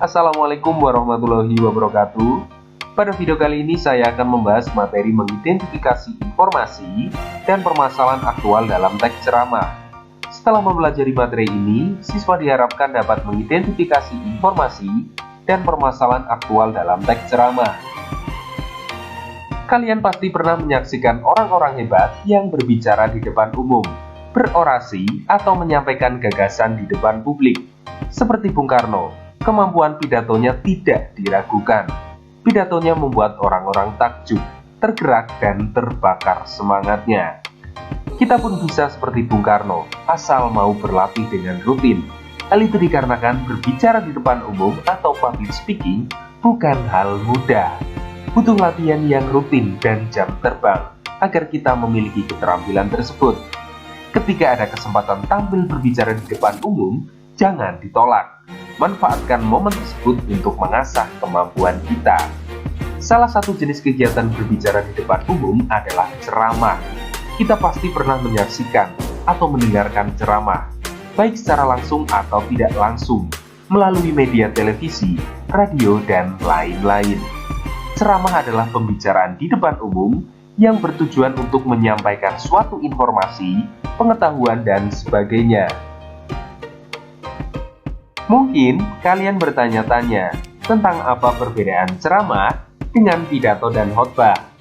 Assalamualaikum warahmatullahi wabarakatuh. Pada video kali ini saya akan membahas materi mengidentifikasi informasi dan permasalahan aktual dalam teks ceramah. Setelah mempelajari materi ini, siswa diharapkan dapat mengidentifikasi informasi dan permasalahan aktual dalam teks ceramah. Kalian pasti pernah menyaksikan orang-orang hebat yang berbicara di depan umum, berorasi, atau menyampaikan gagasan di depan publik. Seperti Bung Karno, kemampuan pidatonya tidak diragukan. Pidatonya membuat orang-orang takjub, tergerak, dan terbakar semangatnya. Kita pun bisa seperti Bung Karno, asal mau berlatih dengan rutin. Hal itu dikarenakan berbicara di depan umum atau public speaking bukan hal mudah. Butuh latihan yang rutin dan jam terbang agar kita memiliki keterampilan tersebut. Ketika ada kesempatan tampil berbicara di depan umum, jangan ditolak. Manfaatkan momen tersebut untuk mengasah kemampuan kita. Salah satu jenis kegiatan berbicara di depan umum adalah ceramah. Kita pasti pernah menyaksikan atau mendengarkan ceramah, baik secara langsung atau tidak langsung, melalui media televisi, radio, dan lain-lain. Ceramah adalah pembicaraan di depan umum yang bertujuan untuk menyampaikan suatu informasi, pengetahuan, dan sebagainya. Mungkin kalian bertanya-tanya tentang apa perbedaan ceramah dengan pidato dan khotbah.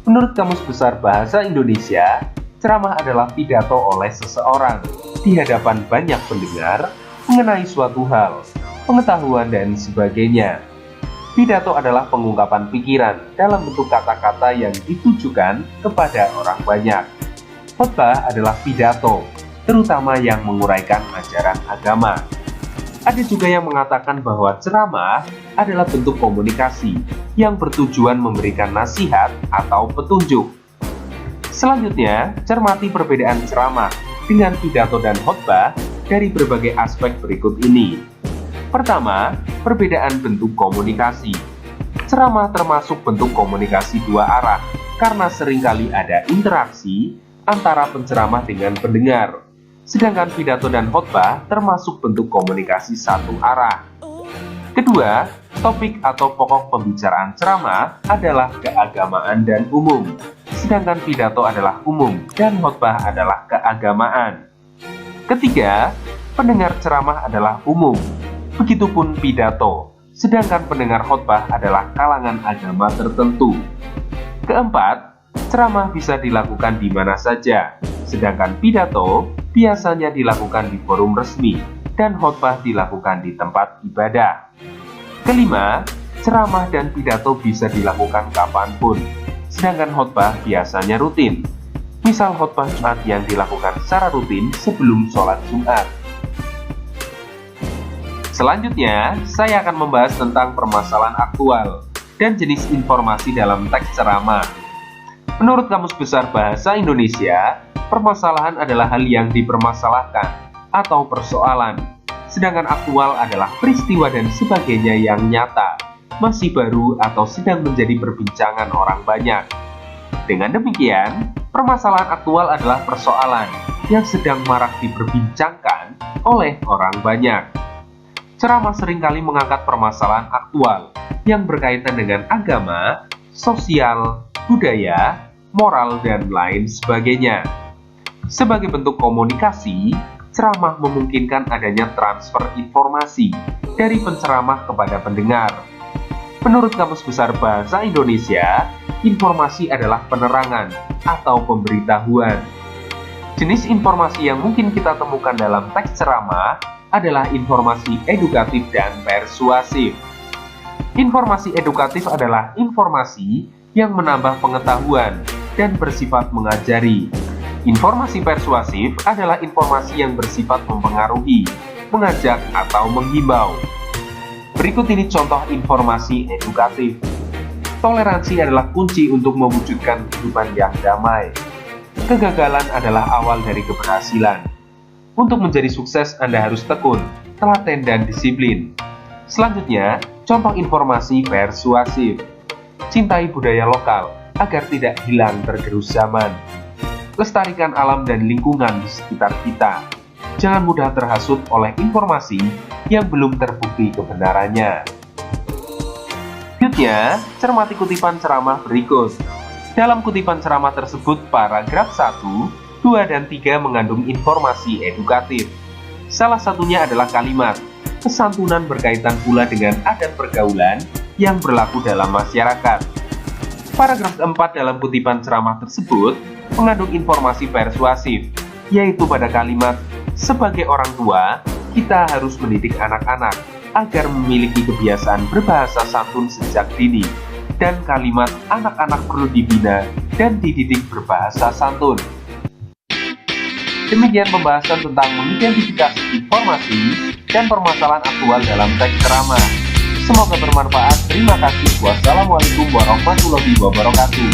Menurut Kamus Besar Bahasa Indonesia, ceramah adalah pidato oleh seseorang di hadapan banyak pendengar mengenai suatu hal, pengetahuan, dan sebagainya. Pidato adalah pengungkapan pikiran dalam bentuk kata-kata yang ditujukan kepada orang banyak. Khotbah adalah pidato, terutama yang menguraikan ajaran agama. Ada juga yang mengatakan bahwa ceramah adalah bentuk komunikasi yang bertujuan memberikan nasihat atau petunjuk. Selanjutnya, cermati perbedaan ceramah dengan pidato dan khotbah dari berbagai aspek berikut ini. Pertama, perbedaan bentuk komunikasi. Ceramah termasuk bentuk komunikasi dua arah karena seringkali ada interaksi antara penceramah dengan pendengar. Sedangkan pidato dan khotbah termasuk bentuk komunikasi satu arah. Kedua, topik atau pokok pembicaraan ceramah adalah keagamaan dan umum. Sedangkan pidato adalah umum dan khotbah adalah keagamaan. Ketiga, pendengar ceramah adalah umum. Begitupun pidato, sedangkan pendengar khotbah adalah kalangan agama tertentu. Keempat, ceramah bisa dilakukan di mana saja, sedangkan pidato biasanya dilakukan di forum resmi dan khotbah dilakukan di tempat ibadah. Kelima, ceramah dan pidato bisa dilakukan kapanpun, sedangkan khotbah biasanya rutin. Misal khotbah Jumat yang dilakukan secara rutin sebelum sholat Jumat. Selanjutnya, saya akan membahas tentang permasalahan aktual dan jenis informasi dalam teks ceramah. Menurut Kamus Besar Bahasa Indonesia, permasalahan adalah hal yang dipermasalahkan atau persoalan, sedangkan aktual adalah peristiwa dan sebagainya yang nyata, masih baru, atau sedang menjadi perbincangan orang banyak. Dengan demikian, permasalahan aktual adalah persoalan yang sedang marak diperbincangkan oleh orang banyak. Ceramah seringkali mengangkat permasalahan aktual yang berkaitan dengan agama, sosial, budaya, moral, dan lain sebagainya. Sebagai bentuk komunikasi, ceramah memungkinkan adanya transfer informasi dari penceramah kepada pendengar. Menurut Kamus Besar Bahasa Indonesia, informasi adalah penerangan atau pemberitahuan. Jenis informasi yang mungkin kita temukan dalam teks ceramah adalah informasi edukatif dan persuasif. Informasi edukatif adalah informasi yang menambah pengetahuan dan bersifat mengajari. Informasi persuasif adalah informasi yang bersifat mempengaruhi, mengajak, atau menghimbau. Berikut ini contoh informasi edukatif. Toleransi adalah kunci untuk mewujudkan kehidupan yang damai. Kegagalan adalah awal dari keberhasilan. Untuk menjadi sukses, Anda harus tekun, telaten, dan disiplin. Selanjutnya, contoh informasi persuasif. Cintai budaya lokal agar tidak hilang tergerus zaman. Lestarikan alam dan lingkungan di sekitar kita. Jangan mudah terhasut oleh informasi yang belum terbukti kebenarannya. Selanjutnya, cermati kutipan ceramah berikut. Dalam kutipan ceramah tersebut, paragraf 1, 2, dan 3 mengandung informasi edukatif. Salah satunya adalah kalimat, kesantunan berkaitan pula dengan adat pergaulan yang berlaku dalam masyarakat. Paragraf 4 dalam kutipan ceramah tersebut mengandung informasi persuasif, yaitu pada kalimat, sebagai orang tua, kita harus mendidik anak-anak agar memiliki kebiasaan berbahasa santun sejak dini, dan kalimat anak-anak perlu dibina dan dididik berbahasa santun. Demikian pembahasan tentang mengidentifikasi informasi dan permasalahan aktual dalam teks ceramah. Semoga bermanfaat. Terima kasih. Wassalamualaikum warahmatullahi wabarakatuh.